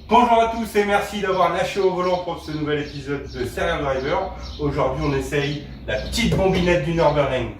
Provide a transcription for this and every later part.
Bonjour à tous et merci d'avoir lâché au volant pour ce nouvel épisode de Serial Driver. Aujourd'hui on essaye la petite bombinette du Nürburgring.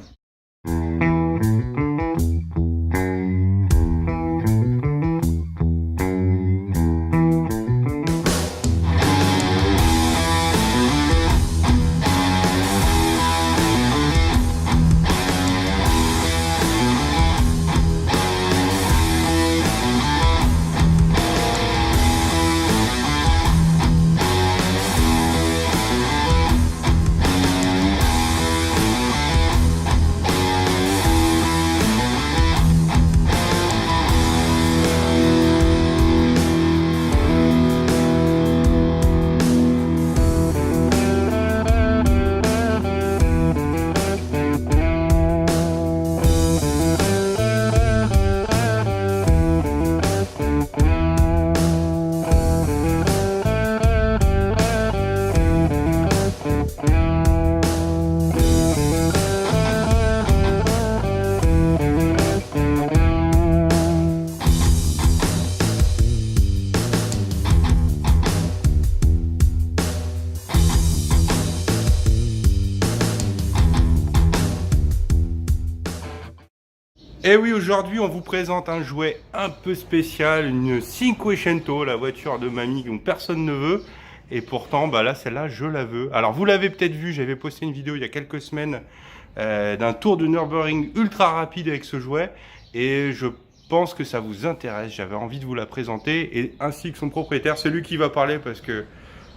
Et oui, aujourd'hui on vous présente un jouet un peu spécial, une Cinquecento, la voiture de mamie dont personne ne veut. Et pourtant, bah là, celle-là, je la veux. Alors vous l'avez peut-être vu, j'avais posté une vidéo il y a quelques semaines d'un tour de Nürburgring ultra rapide avec ce jouet. Et je pense que ça vous intéresse, j'avais envie de vous la présenter, et ainsi que son propriétaire, celui qui va parler parce que,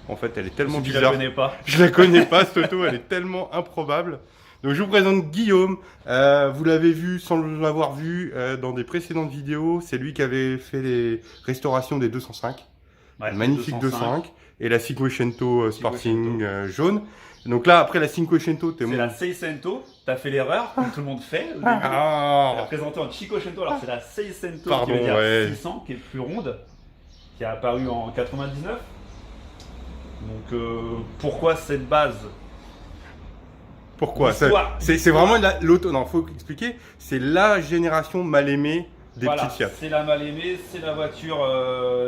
en fait, elle est tellement bizarre. Je la connais pas. Je la connais pas, cette auto, elle est tellement improbable. Donc je vous présente Guillaume, vous l'avez vu sans l'avoir vu dans des précédentes vidéos, c'est lui qui avait fait les restaurations des 205, Ouais, magnifique 205, et la Cinquecento Sporting jaune. Donc là, après la Cinquecento, c'est la Seicento, t'as fait l'erreur, comme tout le monde fait. Au début. Ah. Elle a présenté en Cinquecento, alors c'est la Seicento Pardon, qui veut dire ouais. 600, qui est plus ronde, qui a apparu en 99. Donc pourquoi cette base? Pourquoi c'est vraiment l'auto. Non, faut expliquer. C'est la génération mal aimée des petites Fiat. C'est la mal aimée, c'est la voiture,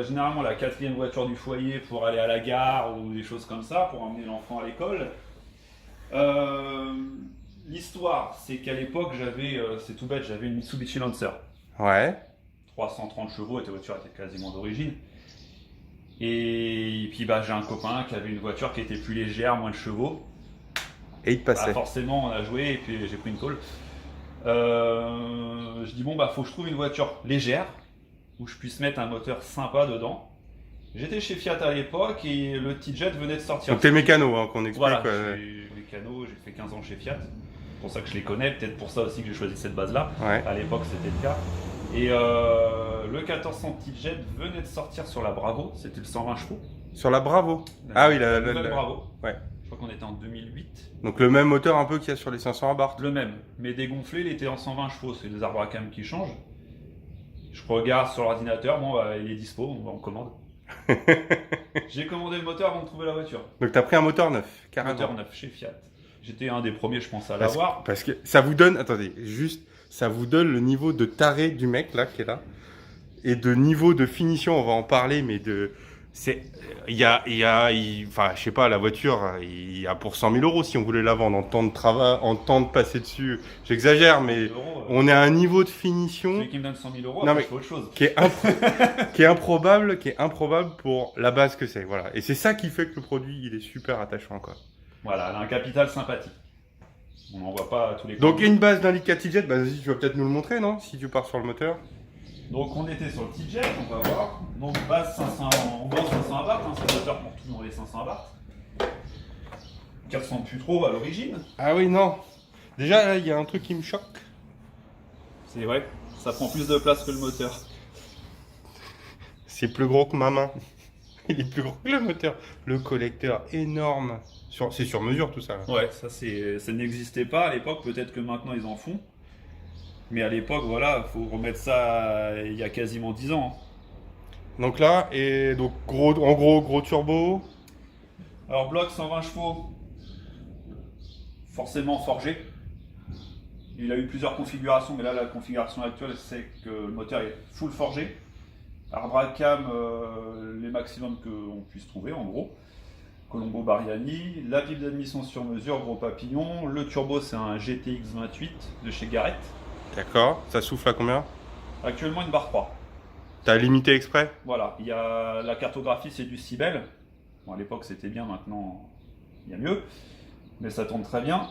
généralement la quatrième voiture du foyer pour aller à la gare ou des choses comme ça, pour emmener l'enfant à l'école. L'histoire, c'est qu'à l'époque, c'est tout bête, j'avais une Mitsubishi Lancer. Ouais. 330 chevaux, et ta voiture était quasiment d'origine. Et puis bah, j'ai un copain qui avait une voiture qui était plus légère, moins de chevaux. Et il te passait. Bah, forcément, on a joué et puis j'ai pris une tôle. Je dis bon bah faut que je trouve une voiture légère où je puisse mettre un moteur sympa dedans. J'étais chez Fiat à l'époque et le T-Jet venait de sortir. Donc t'es mécano, hein, qu'on explique. Voilà, je suis mécano, j'ai fait 15 ans chez Fiat. C'est pour ça que je les connais, peut-être pour ça aussi que j'ai choisi cette base-là. Ouais. À l'époque c'était le cas. Et le 1400 T-Jet venait de sortir sur la Bravo, c'était le 120 chevaux. Sur la Bravo. Ah oui, la nouvelle Bravo. Ouais. Je crois qu'on était en 2008. Donc le même moteur un peu qu'il y a sur les 500 Abarth. Le même, mais dégonflé, il était en 120 chevaux, c'est les arbres à cam qui changent. Je regarde sur l'ordinateur, bon bah, il est dispo, on commande. J'ai commandé le moteur avant de trouver la voiture. Donc t'as pris un moteur neuf, carrément. Moteur neuf chez Fiat. J'étais un des premiers, je pense, à l'avoir. Parce que ça vous donne, attendez, juste, ça vous donne le niveau de taré du mec là qui est là, et de niveau de finition, on va en parler, mais de, c'est, enfin, je sais pas, la voiture, il y a pour 100 000 € si on voulait la vendre en temps de travail, en temps de passer dessus. J'exagère, mais on est à un niveau de finition. Celui qui me donne 100 000 €, non, mais je fais autre chose. Qui est improbable pour la base que c'est. Voilà. Et c'est ça qui fait que le produit, il est super attachant, quoi. Voilà, elle a un capital sympathique. On n'en voit pas à tous les Donc, produits. une base d'un litre T-Jet, bah, vas-y, tu vas peut-être nous le montrer, non? Si tu pars sur le moteur. Donc on était sur le T-Jet, on va voir. Donc base 500, on vend 500 Abarth, hein, c'est le moteur pour tout dans les 500 Abarth. 400 plus trop à l'origine. Ah oui, non. Déjà, là, il y a un truc qui me choque. C'est vrai, ça prend plus de place que le moteur. C'est plus gros que ma main. Il est plus gros que le moteur. Le collecteur énorme. C'est sur mesure tout ça. Là. Ouais, ça n'existait pas à l'époque, peut-être que maintenant ils en font. Mais à l'époque, voilà, faut remettre ça il y a quasiment 10 ans. Donc là, et donc en gros, gros turbo. Alors bloc 120 chevaux, forcément forgé. Il a eu plusieurs configurations, mais là la configuration actuelle c'est que le moteur est full forgé. Arbre à cam, les maximum qu'on puisse trouver en gros. Colombo Bariani, la pipe d'admission sur mesure, gros papillon. Le turbo, c'est un GTX 28 de chez Garrett. D'accord. Ça souffle à combien? Actuellement, une barre 3. T'as limité exprès? Voilà, il y a la cartographie, c'est du Cybele. Bon, à l'époque, c'était bien, maintenant, il y a mieux. Mais ça tourne très bien.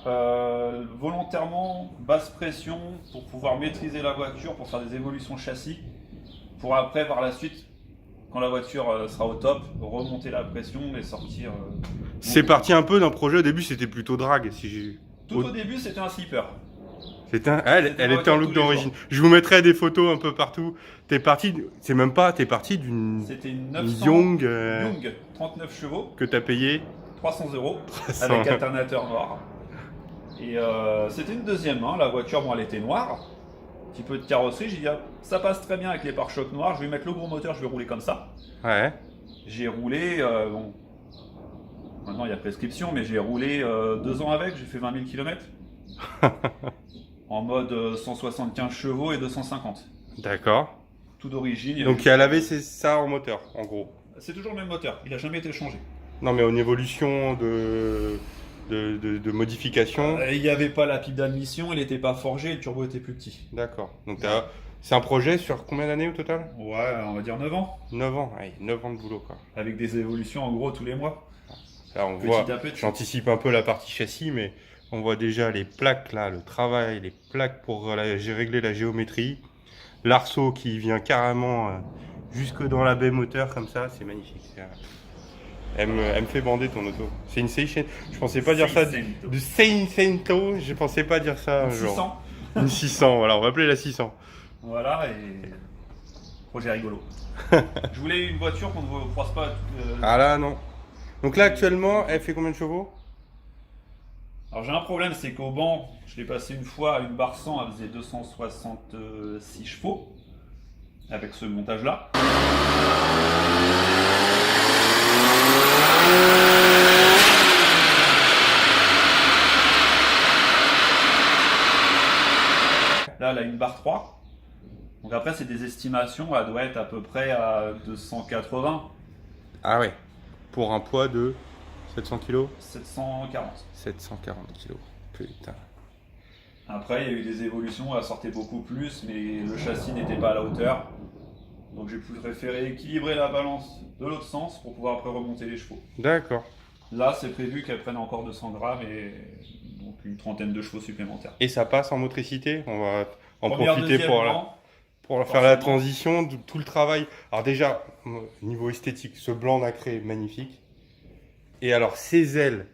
Volontairement, basse pression pour pouvoir maîtriser la voiture, pour faire des évolutions châssis. Pour après, par la suite, quand la voiture sera au top, remonter la pression et sortir. C'est parti un peu d'un projet. Au début, c'était plutôt drag. Si j'ai... Tout au début, c'était un slipper. Elle était en look d'origine. Je vous mettrai des photos un peu partout. T'es parti, c'est même pas, t'es parti d'une C'était une 900 Young, Young 39 chevaux, que t'as payé 300 € 300. avec alternateur noir. Et c'était une deuxième main. La voiture, bon, elle était noire. Un petit peu de carrosserie. J'ai dit, ah, ça passe très bien avec les pare-chocs noirs. Je vais mettre le gros moteur, je vais rouler comme ça. Ouais. J'ai roulé, bon, maintenant il y a prescription, mais j'ai roulé 2 ans avec. J'ai fait 20 000 km. En mode 175 chevaux et 250. D'accord. Tout d'origine. Donc elle avait ça en moteur, en gros. C'est toujours le même moteur, il n'a jamais été changé. Non, mais en évolution de modification. Il n'y avait pas la pipe d'admission, il n'était pas forgé, le turbo était plus petit. D'accord. Donc c'est un projet sur combien d'années au total? Ouais, on va dire 9 ans. 9 ans, ouais, 9 ans de boulot quoi. Avec des évolutions en gros tous les mois. Là on Petit voit, à petit. j'anticipe un peu la partie châssis, mais on voit déjà les plaques là, le travail, les plaques pour j'ai réglé la géométrie. L'arceau qui vient carrément jusque dans la baie moteur comme ça, c'est magnifique. Elle me fait bander ton auto. C'est une Seicento. Je pensais pas dire ça. De Seicento, je pensais pas dire ça. Une Genre. 600. Une 600, voilà, on va appeler la 600. Voilà, et projet rigolo. Je voulais une voiture qu'on ne croise pas. Ah là, non. Donc là, actuellement, elle fait combien de chevaux? Alors j'ai un problème, c'est qu'au banc, je l'ai passé une fois à une barre 100, elle faisait 266 chevaux, avec ce montage-là. Là, elle a une barre 3. Donc après, c'est des estimations, elle doit être à peu près à 280. Ah ouais. Pour un poids de 700 kg 740. 740 kg. Putain. Après, il y a eu des évolutions, elle sortait beaucoup plus, mais le châssis n'était pas à la hauteur. Donc j'ai préféré équilibrer la balance de l'autre sens pour pouvoir après remonter les chevaux. D'accord. Là, c'est prévu qu'elle prenne encore 200 grammes et donc une trentaine de chevaux supplémentaires. Et ça passe en motricité? On va en Première, profiter deuxième blanc, pour faire la transition, de tout le travail. Alors déjà, niveau esthétique, ce blanc nacré magnifique. Et alors, ces ailes,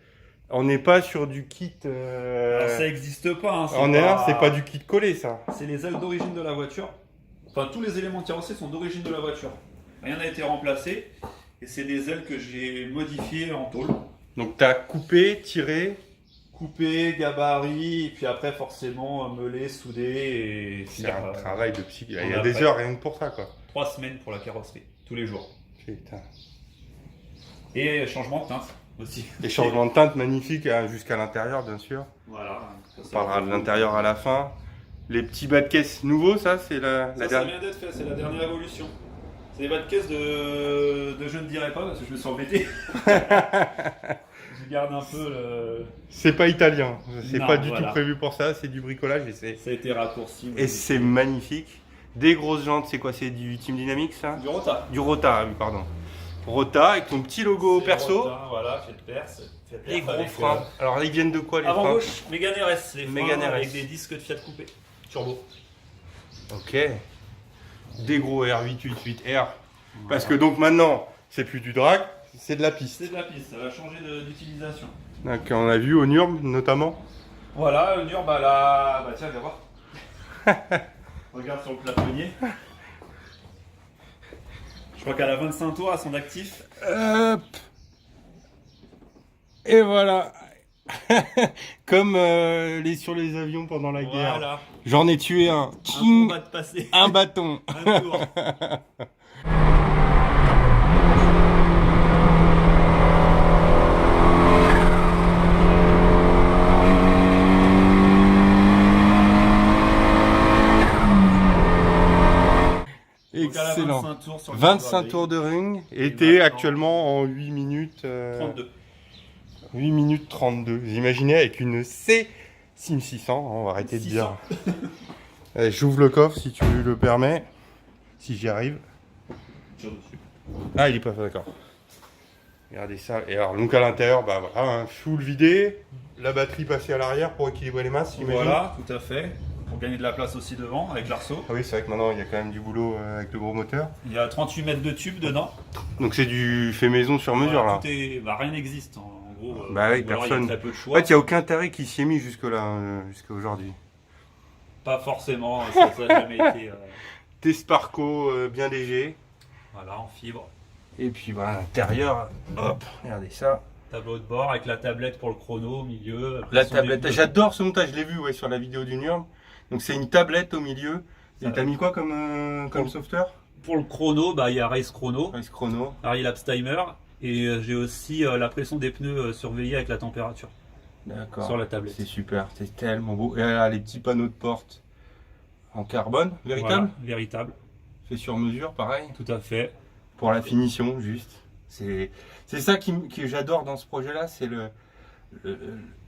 on n'est pas sur du kit... Alors, ça n'existe pas. Hein, c'est pas du kit collé, ça. C'est les ailes d'origine de la voiture. Enfin, tous les éléments de carrosserie sont d'origine de la voiture. Rien n'a été remplacé. Et c'est des ailes que j'ai modifiées en tôle. Donc, tu as coupé, tiré... Coupé, gabarit, et puis après forcément meulé, soudé et... C'est un travail de psy. Il y a des heures rien que pour ça, quoi. 3 semaines pour la carrosserie, tous les jours. Putain. Et changement de teinte aussi. Les changements de teinte magnifiques jusqu'à l'intérieur, bien sûr. Voilà. On parlera de l'intérieur à la fin. Les petits bas de caisse nouveaux, ça, c'est la Ça dernière. vient d'être fait, c'est la dernière évolution. C'est des bas de caisse de je ne dirais pas parce que je me suis embêté. Je garde un peu le... C'est pas italien, c'est Non, pas du voilà. tout prévu pour ça, c'est du bricolage et Ça a été raccourci. et c'est magnifique. Des grosses jantes, c'est quoi? C'est du Team Dynamics, ça? Du Rota. Du Rota, oui, pardon. Rota avec ton petit logo C'est perso. Rota, voilà, fait de perce. Les gros freins. Alors, ils viennent de quoi, les Avant freins? gauche, Mégane RS, les freins Mégane RS. avec des disques de Fiat coupés. Turbo. Ok. Des gros R888R. Parce que donc maintenant, c'est plus du drag, c'est de la piste. C'est de la piste, ça va changer d'utilisation. Donc, on a vu au Nürb notamment. Voilà, le Nürb, là... Bah tiens, viens voir. Regarde sur le plafonnier. Je crois qu'elle a 25 tours à son actif. Hop. Et voilà. Comme sur les avions pendant la guerre. Voilà. J'en ai tué un. Un King, combat de passé. un bâton. Un tour. Donc à la Excellent. 25 tours sur le 25 tours de ring. Et Et t'es maintenant, actuellement en 8 minutes... 32. 8 minutes 32. Vous imaginez avec une C Sim 600, on va arrêter de dire. 600. Allez, j'ouvre le coffre si tu le permets. Si j'y arrive. Tire dessus. Ah, il est pas fait, d'accord. Regardez ça. Et alors, donc à l'intérieur, bah voilà, un full vidé. La batterie passée à l'arrière pour équilibrer les masses, j'imagine. Voilà, tout à fait. Pour gagner de la place aussi devant avec l'arceau. Ah oui, c'est vrai que maintenant il y a quand même du boulot avec le gros moteur. Il y a 38 mètres de tube dedans. Donc c'est du fait maison sur mesure Voilà, là. tout est... rien n'existe en gros. Bah oui, ou alors personne. Il y a très peu de En choix. fait, il n'y a aucun taré qui s'y est mis jusque-là, jusqu'à aujourd'hui. Pas forcément, ça n'a jamais été. Tesparco bien léger. Voilà, en fibre. Et puis bah, à l'intérieur, hop, regardez ça. Tableau de bord avec la tablette pour le chrono au milieu. La pression tablette, des pneus. j'adore ce montage, je l'ai vu ouais, sur la vidéo du Nurm. Donc c'est une tablette au milieu. Et Ça t'as va. mis quoi comme software? Pour le chrono, bah, il y a Race Chrono, Race Chrono. Harry Laps Timer. Et j'ai aussi la pression des pneus surveillée avec la température D'accord. sur la tablette. C'est super, c'est tellement beau. Et là, les petits panneaux de porte en carbone, véritable. Voilà, véritable, Fait sur mesure, pareil. tout à fait. Pour la finition, juste. C'est ça que j'adore dans ce projet-là, c'est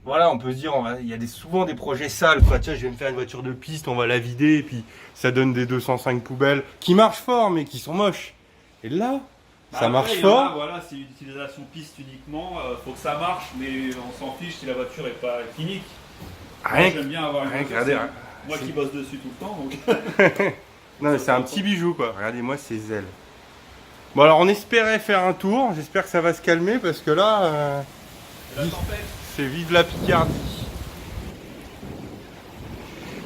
voilà, on peut se dire, il y a souvent des projets sales, quoi. Tiens, je vais me faire une voiture de piste, on va la vider, et puis ça donne des 205 poubelles qui marchent fort, mais qui sont moches. Et là, ça Après, marche il y en a, fort. voilà, c'est une utilisation piste uniquement. Faut que ça marche, mais on s'en fiche si la voiture n'est pas clinique. Rien Moi, que- j'aime bien avoir une rien que voiture, regarder, c'est moi qui bosse dessus tout le temps. Donc... Non, mais c'est un petit bijou, quoi. Regardez-moi ces ailes. Bon, alors on espérait faire un tour. J'espère que ça va se calmer parce que là, La tempête. c'est vive la Picardie.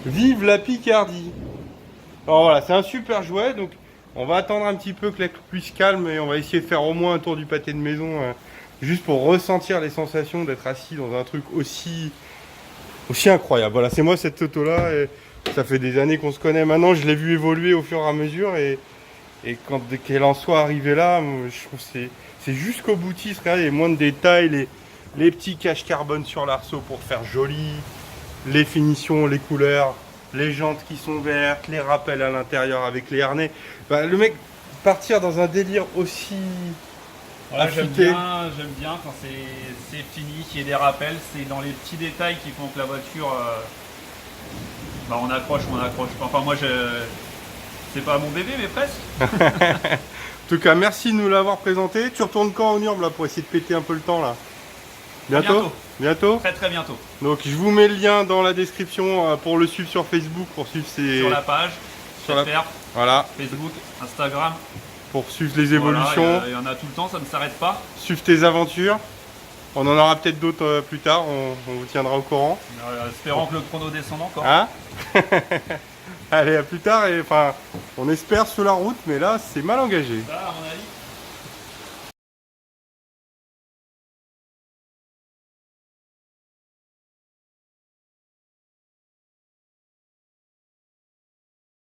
Vive la Picardie. Alors voilà, c'est un super jouet. Donc on va attendre un petit peu que la pluie se calme et on va essayer de faire au moins un tour du pâté de maison juste pour ressentir les sensations d'être assis dans un truc aussi incroyable. Voilà, c'est moi cette auto-là. Et ça fait des années qu'on se connaît maintenant. Je l'ai vu évoluer au fur et à mesure et quand qu'elle en soit arrivée là, moi, je trouve que c'est jusqu'au boutiste. Regardez, les moindres détails, les petits caches carbone sur l'arceau pour faire joli, les finitions, les couleurs, les jantes qui sont vertes, les rappels à l'intérieur avec les harnais. Bah, le mec, partir dans un délire aussi... Voilà, j'aime affûté. bien quand c'est fini, qu'il y ait des rappels. C'est dans les petits détails qui font que la voiture, bah, on accroche ou on accroche pas. Enfin, moi, c'est pas mon bébé, mais presque. En tout cas, merci de nous l'avoir présenté. Tu retournes quand au Nurm là pour essayer de péter un peu le temps là? Bientôt. Bientôt. Très très bientôt. Donc je vous mets le lien dans la description pour le suivre sur Facebook, pour suivre ses... Sur la page, sur la- j'espère, Voilà, Facebook, Instagram. pour suivre les évolutions, Voilà, il y en a tout le temps, ça ne s'arrête pas. suivre tes aventures. On en aura peut-être d'autres plus tard, on vous tiendra au courant. Espérons que le chrono descende encore. Hein? Allez, à plus tard, et enfin, on espère sur la route, mais là, c'est mal engagé. Ça, à mon avis.